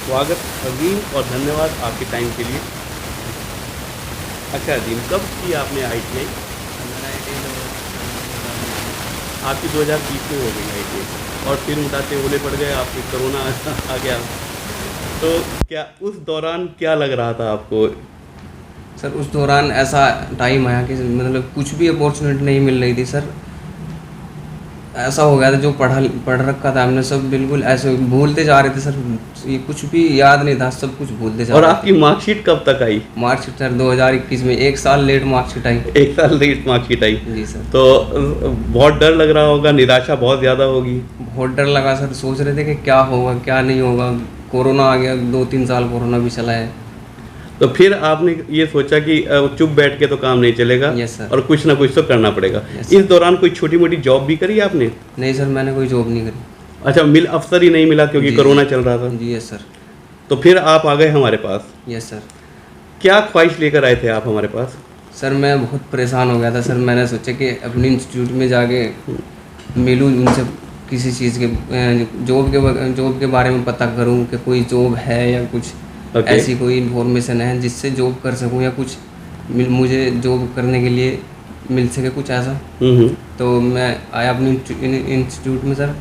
स्वागत अजीम और धन्यवाद आपके टाइम के लिए। अच्छा अजीम, कब की आपने ITI? हमारा आईटी आपकी 2020 में हो गई ITI और फिर उठाते ओले पड़ गए, आपके कोरोना आ गया। तो क्या उस दौरान क्या लग रहा था आपको? सर उस दौरान ऐसा टाइम आया कि मतलब कुछ भी अपॉर्चुनिटी नहीं मिल रही थी सर। ऐसा हो गया था जो पढ़ रखा था हमने सब बिल्कुल ऐसे भूलते जा रहे थे सर। ये कुछ भी याद नहीं था, सब कुछ भूलते जा और रहे आपकी मार्कशीट कब तक आई? थे। मार्कशीट सर 2021 में 1 साल लेट मार्कशीट आई। एक साल लेट मार्कशीट आई। जी सर। तो बहुत डर लग रहा होगा, निराशा बहुत ज़्यादा होगी। बहुत डर लगा सर, सोच रहे थे कि क्या होगा क्या नहीं होगा। कोरोना आ गया, 2-3 साल कोरोना भी चला है। तो फिर आपने ये सोचा कि चुप बैठ के तो काम नहीं चलेगा यस सर। और कुछ ना कुछ तो करना पड़ेगा। यस इस दौरान कोई छोटी मोटी जॉब भी करी आपने? नहीं सर, मैंने कोई जॉब नहीं करी। अच्छा, मिल अफसर ही नहीं मिला क्योंकि जी, कोरोना चल रहा था। जी यस सर। तो फिर आप आ गए हमारे पास। Yes sir. क्या ख्वाहिश लेकर आए थे आप हमारे पास? सर मैं बहुत परेशान हो गया था सर। मैंने सोचा कि अपने इंस्टीट्यूट में जाके मिलूँ उनसे, किसी चीज़ के जॉब के बारे में पता करूँ कि कोई जॉब है या कुछ ऐसी कोई इन्फॉर्मेशन है जिससे जॉब कर सकूँ या कुछ मुझे जॉब करने के लिए मिल सके कुछ ऐसा। तो मैं आया अपने इंस्टीट्यूट में सर।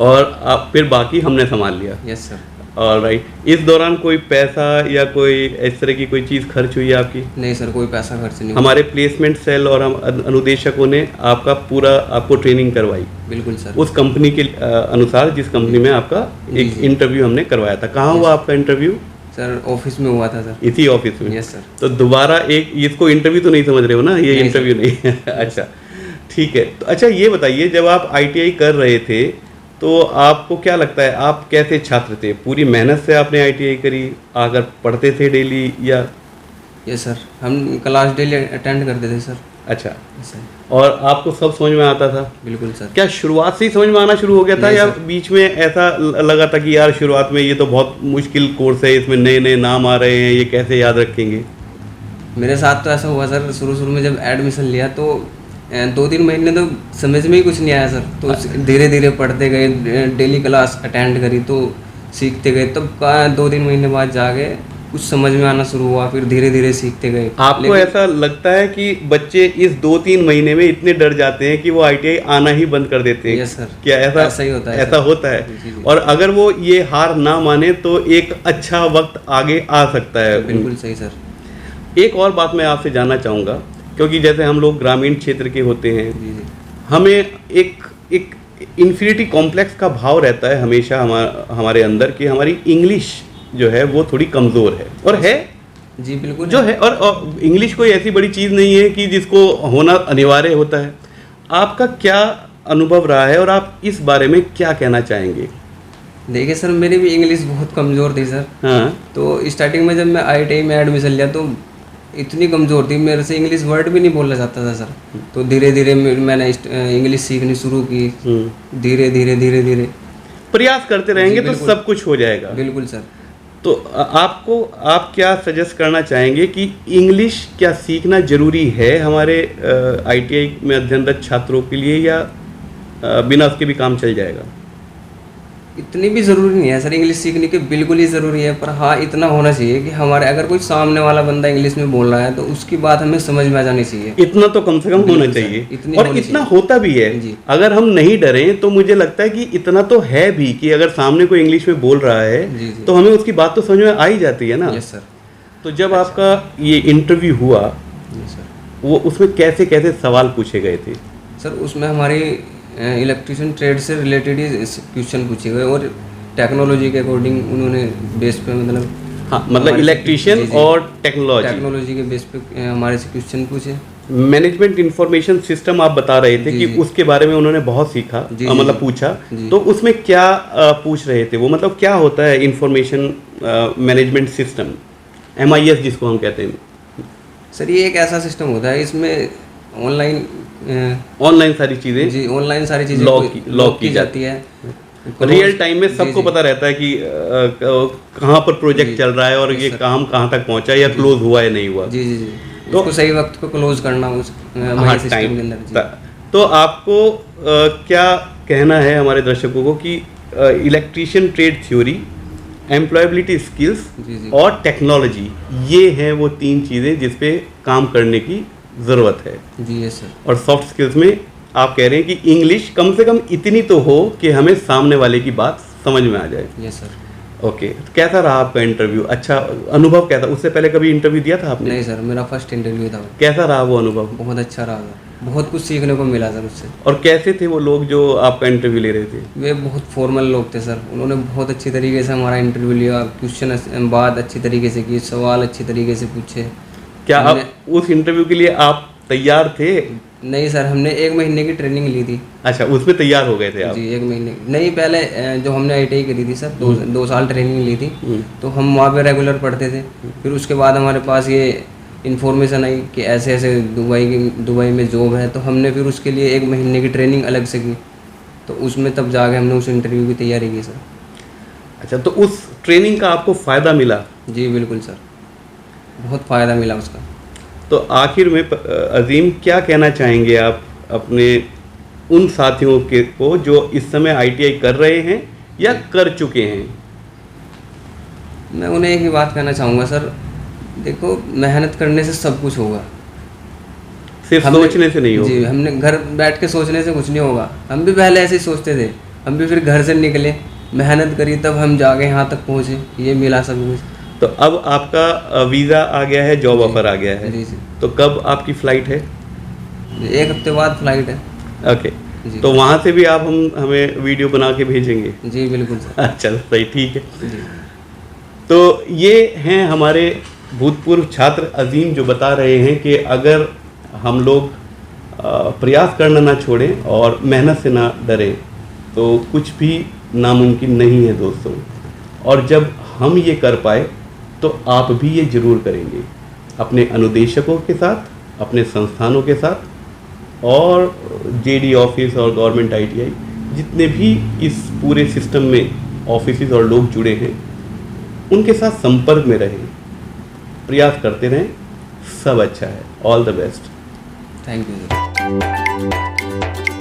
और आप फिर बाकी हमने संभाल लिया। Yes sir. और राइट, इस दौरान कोई पैसा या कोई इस तरह की कोई चीज़ खर्च हुई है आपकी? नहीं सर, कोई पैसा खर्च नहीं हुआ। हमारे प्लेसमेंट सेल और हम अनुदेशकों ने आपका पूरा आपको ट्रेनिंग करवाई बिल्कुल सर। उस कंपनी के अनुसार जिस कंपनी में आपका एक इंटरव्यू हमने करवाया था। कहाँ हुआ आपका इंटरव्यू? सर ऑफिस में हुआ था सर। इसी ऑफिस में? Yes sir. तो दोबारा एक, इसको इंटरव्यू तो नहीं समझ रहे हो ना, ये इंटरव्यू नहीं है। अच्छा ठीक है। तो अच्छा ये बताइए, जब आप ITI कर रहे थे तो आपको क्या लगता है, आप कैसे छात्र थे? पूरी मेहनत से आपने ITI करी, आकर पढ़ते थे डेली या? यस सर, हम क्लास डेली अटेंड करते थे सर। अच्छा, यस सर। और आपको सब समझ में आता था? बिल्कुल सर। क्या शुरुआत से ही समझ में आना शुरू हो गया था नहीं या सर। बीच में ऐसा लगा था कि यार शुरुआत में ये तो बहुत मुश्किल कोर्स है, इसमें नए नए नाम आ रहे हैं, ये कैसे याद रखेंगे? मेरे साथ तो ऐसा हुआ सर, शुरू में जब एडमिशन लिया तो 2-3 महीने तो समझ में ही कुछ नहीं आया सर। तो धीरे धीरे पढ़ते गए, डेली क्लास अटेंड करी तो सीखते गए। तब 2-3 महीने बाद जाके कुछ समझ में आना शुरू हुआ, फिर धीरे धीरे सीखते गए। आपको ऐसा लगता है कि बच्चे इस 2-3 महीने में इतने डर जाते हैं कि वो ITI आना ही बंद कर देते हैं? Yes sir. क्या ऐसा ही होता है? ऐसा होता है? जी, जी। और अगर वो ये हार ना माने तो एक अच्छा वक्त आगे आ सकता है। बिल्कुल सही सर। एक और बात मैं आपसे जानना चाहूँगा, क्योंकि जैसे हम लोग ग्रामीण क्षेत्र के होते हैं, जी जी। हमें एक इन्फिनिटी कॉम्प्लेक्स का भाव रहता है हमेशा हमारे अंदर कि हमारी इंग्लिश जो है वो थोड़ी कमज़ोर है, और है जी बिल्कुल जो है। और इंग्लिश कोई ऐसी बड़ी चीज़ नहीं है कि जिसको होना अनिवार्य होता है। आपका क्या अनुभव रहा है और आप इस बारे में क्या कहना चाहेंगे? देखिए सर, मेरी भी इंग्लिश बहुत कमज़ोर थी सर। हाँ। तो स्टार्टिंग में जब मैं ITI में एडमिशन लिया तो इतनी कमज़ोर थी, मेरे से इंग्लिश वर्ड भी नहीं बोला जाता था सर। तो धीरे धीरे मैंने इंग्लिश सीखनी शुरू की। धीरे धीरे प्रयास करते रहेंगे तो बिल्कुल। सब कुछ हो जाएगा। बिल्कुल सर। तो आप क्या सजेस्ट करना चाहेंगे कि इंग्लिश क्या सीखना ज़रूरी है हमारे ITI में अध्ययनरत छात्रों के लिए, या बिना उसके भी काम चल जाएगा? इतनी भी ज़रूरी नहीं है सर इंग्लिश सीखने की, बिल्कुल ही ज़रूरी है। पर हाँ, इतना होना चाहिए कि हमारे अगर कोई सामने वाला बंदा इंग्लिश में बोल रहा है तो उसकी बात हमें समझ में आ जानी चाहिए। इतना तो कम से कम होना चाहिए, और इतना होता भी है। अगर हम नहीं डरें तो मुझे लगता है कि इतना तो है भी कि अगर सामने कोई इंग्लिश में बोल रहा है तो हमें उसकी बात तो समझ में आ ही जाती है ना। Yes sir. तो जब आपका ये इंटरव्यू हुआ, वो उसमें कैसे कैसे सवाल पूछे गए थे? सर उसमें हमारी इलेक्ट्रिशियन ट्रेड से रिलेटेड ही क्वेश्चन पूछे गए, और टेक्नोलॉजी के अकॉर्डिंग उन्होंने बेस पे मतलब, हाँ मतलब इलेक्ट्रिशियन और टेक्नोलॉजी के बेस पे हमारे से क्वेश्चन पूछे। मैनेजमेंट इंफॉर्मेशन सिस्टम आप बता रहे थे कि उसके बारे में उन्होंने बहुत सीखा, मतलब पूछा। तो उसमें क्या पूछ रहे थे वो, मतलब क्या होता है इंफॉर्मेशन मैनेजमेंट सिस्टम, MIS जिसको हम कहते हैं? सर ये एक ऐसा सिस्टम होता है, इसमें ऑनलाइन सारी चीज़ें, जी ऑनलाइन सारी चीज़ें लॉक की जाती है। रियल टाइम में सबको पता रहता है कि कहाँ पर प्रोजेक्ट चल रहा है और ये काम कहाँ तक पहुँचा या क्लोज हुआ या नहीं हुआ। जी जी जी। तो उसको सही वक्त पे क्लोज करना उस सिस्टम के अंदर। तो आपको क्या कहना है हमारे दर्शकों को कि electrician trade theory employability skills जी जी और टेक्नोलॉजी, ये हैं वो 3 चीज़ें जिस पे काम करने की ज़रूरत है। जी यस सर। और सॉफ्ट स्किल्स में आप कह रहे हैं कि इंग्लिश कम से कम इतनी तो हो कि हमें सामने वाले की बात समझ में आ जाए। Yes sir. ओके, तो कैसा रहा आपका इंटरव्यू? अच्छा अनुभव कैसा? उससे पहले कभी इंटरव्यू दिया था आपने? नहीं सर, मेरा फर्स्ट इंटरव्यू था। कैसा रहा वो अनुभव? बहुत अच्छा रहा सर, बहुत कुछ सीखने को मिला सर उससे। और कैसे थे वो लोग जो आपका इंटरव्यू ले रहे थे? वे बहुत फॉर्मल लोग थे सर, उन्होंने बहुत अच्छी तरीके से हमारा इंटरव्यू लिया, क्वेश्चन बात अच्छी तरीके से की, सवाल अच्छी तरीके से पूछे। क्या हमने- आप उस इंटरव्यू के लिए आप तैयार थे? नहीं सर, हमने 1 महीने की ट्रेनिंग ली थी। अच्छा, उसमें तैयार हो गए थे आप? जी 1 महीने नहीं, पहले जो हमने ITI करी थी सर, 2 साल ट्रेनिंग ली थी। तो हम वहाँ पे रेगुलर पढ़ते थे। फिर उसके बाद हमारे पास ये इन्फॉर्मेशन आई कि ऐसे ऐसे दुबई में जॉब है, तो हमने फिर उसके लिए 1 महीने की ट्रेनिंग अलग से की। तो उसमें तब जाके हमने उस इंटरव्यू की तैयारी की सर। अच्छा, तो उस ट्रेनिंग का आपको फ़ायदा मिला? जी बिल्कुल सर, बहुत फ़ायदा मिला उसका। तो आखिर में अजीम क्या कहना चाहेंगे आप अपने उन साथियों के को जो इस समय ITI कर रहे हैं या कर चुके हैं? मैं उन्हें एक ही बात कहना चाहूँगा सर, देखो मेहनत करने से सब कुछ होगा। सिर्फ हमने- सोचने से नहीं होगा। जी, हमने घर बैठ के सोचने से कुछ नहीं होगा। हम भी पहले ऐसे ही सोचते थे, हम भी फिर घर से निकले, मेहनत करी, तब हम जाके यहाँ तक पहुँचे, ये मिला सब कुछ। तो अब आपका वीज़ा आ गया है, जॉब जी। ऑफर आ गया है, जी जी, तो कब आपकी फ़्लाइट है? 1 हफ्ते बाद फ्लाइट है। ओके, जी। तो वहाँ से भी आप हमें वीडियो बना के भेजेंगे? जी बिल्कुल सर। अच्छा, सही, ठीक है। जी तो ये हैं हमारे भूतपूर्व छात्र अजीम, जो बता रहे हैं कि अगर हम लोग प्रयास करना ना छोड़ें और मेहनत से ना डरें तो कुछ भी नामुमकिन नहीं है दोस्तों। और जब हम ये कर पाए तो आप भी ये ज़रूर करेंगे, अपने अनुदेशकों के साथ, अपने संस्थानों के साथ, और JD ऑफिस और गवर्नमेंट ITI जितने भी इस पूरे सिस्टम में ऑफिस और लोग जुड़े हैं, उनके साथ संपर्क में रहें, प्रयास करते रहें, सब अच्छा है। All the best. Thank you sir.